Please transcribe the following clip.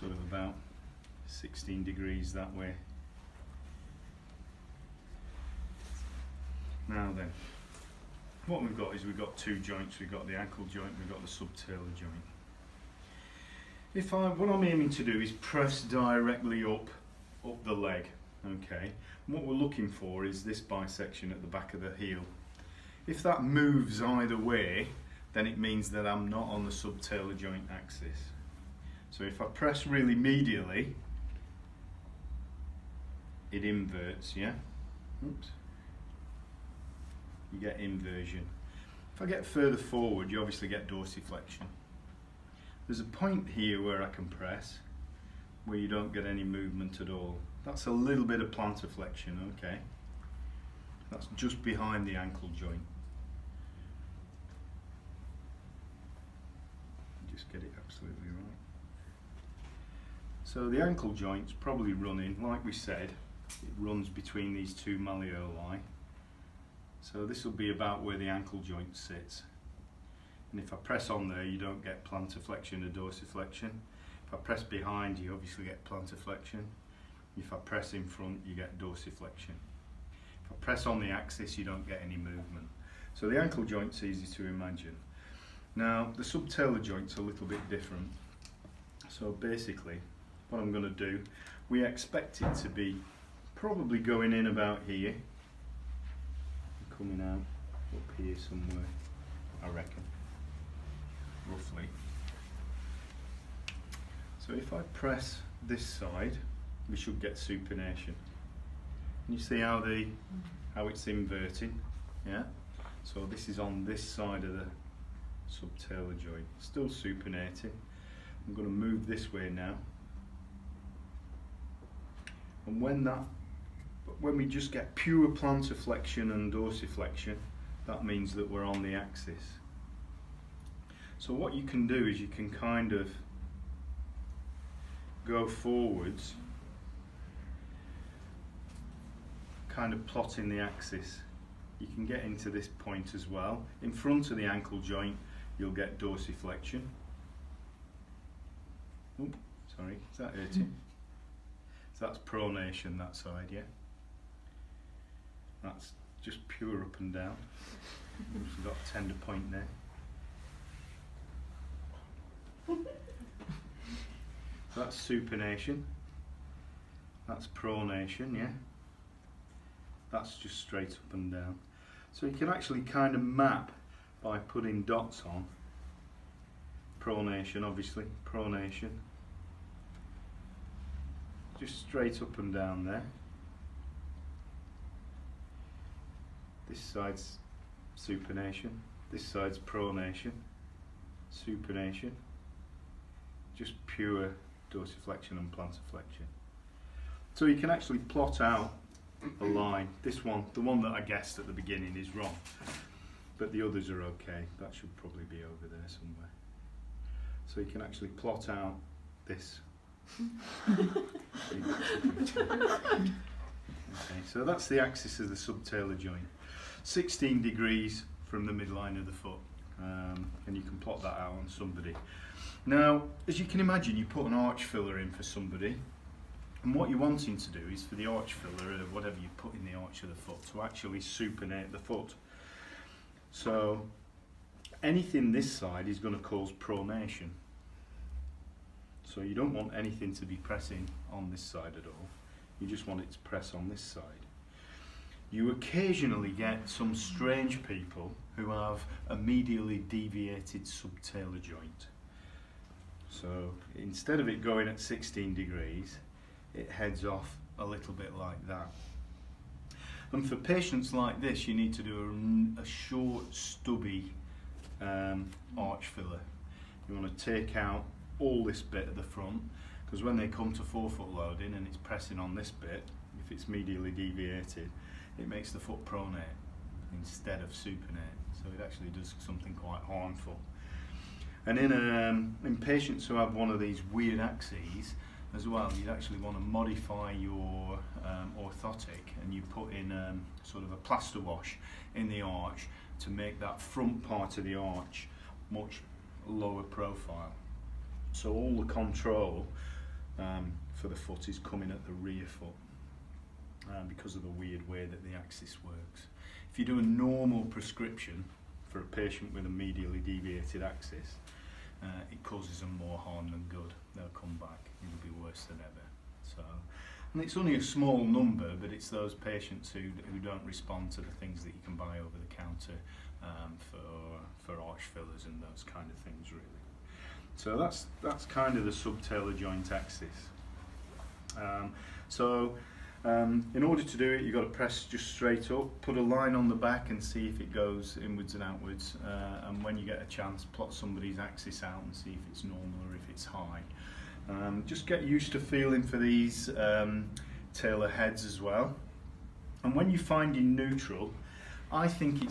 sort of about 16 degrees that way. Now then, what we've got is we've got two joints. We've got the ankle joint, we've got the subtalar joint. What I'm aiming to do is press directly up the leg, okay? And what we're looking for is this bisection at the back of the heel. If that moves either way, then it means that I'm not on the subtalar joint axis. So if I press really medially, it inverts, yeah? Oops. You get inversion. If I get further forward, you obviously get dorsiflexion. There's a point here where I can press, where you don't get any movement at all. That's a little bit of plantar flexion, okay? That's just behind the ankle joint. Just get it absolutely right. So the ankle joint's probably running, like we said, it runs between these two malleoli. So this will be about where the ankle joint sits. And if I press on there, you don't get plantar flexion or dorsiflexion. If I press behind, you obviously get plantar flexion. If I press in front, you get dorsiflexion. If I press on the axis, you don't get any movement. So the ankle joint's easy to imagine. Now, the subtalar joint's a little bit different. So basically, what I'm going to do, we expect it to be probably going in about here, coming out up here somewhere, I reckon, roughly. So if I press this side, we should get supination. And you see how it's inverting, yeah? So this is on this side of the subtalar joint, still supinating. I'm going to move this way now. And when we just get pure plantar flexion and dorsiflexion, that means that we're on the axis. So what you can do is you can kind of go forwards, kind of plotting the axis. You can get into this point as well. In front of the ankle joint, you'll get dorsiflexion. Oh, sorry, is that hurting? So that's pronation, that side, yeah? That's just pure up and down. We've got a tender point there. So that's supination. That's pronation, yeah? That's just straight up and down. So you can actually kind of map by putting dots on. Pronation, obviously, pronation. Just straight up and down there. This side's supination, this side's pronation, supination, just pure dorsiflexion and plantar flexion. So you can actually plot out a line. This one, the one that I guessed at the beginning, is wrong, but the others are okay. That should probably be over there somewhere. So you can actually plot out this. Okay, so that's the axis of the subtalar joint. 16 degrees from the midline of the foot, and you can plot that out on somebody. Now, as you can imagine, you put an arch filler in for somebody, and what you're wanting to do is for the arch filler, or whatever you put in the arch of the foot, to actually supinate the foot. So anything this side is going to cause pronation. So you don't want anything to be pressing on this side at all. You just want it to press on this side. You occasionally get some strange people who have a medially deviated subtalar joint. So instead of it going at 16 degrees, it heads off a little bit like that. And for patients like this, you need to do a short, stubby arch filler. You want to take out all this bit at the front, because when they come to forefoot loading and it's pressing on this bit, if it's medially deviated, it makes the foot pronate instead of supinate. So it actually does something quite harmful. And in patients who have one of these weird axes as well, you'd actually want to modify your orthotic, and you put in sort of a plaster wash in the arch to make that front part of the arch much lower profile. So all the control for the foot is coming at the rear foot because of the weird way that the axis works. If you do a normal prescription for a patient with a medially deviated axis, it causes them more harm than good. They'll come back, it'll be worse than ever. So, and it's only a small number, but it's those patients who don't respond to the things that you can buy over the counter for arch fillers and those kind of things, really. So that's kind of the subtalar joint axis. In order to do it, you've got to press just straight up, put a line on the back and see if it goes inwards and outwards, and when you get a chance, plot somebody's axis out and see if it's normal or if it's high. Just get used to feeling for these talar heads as well. And when you find in neutral, I think it's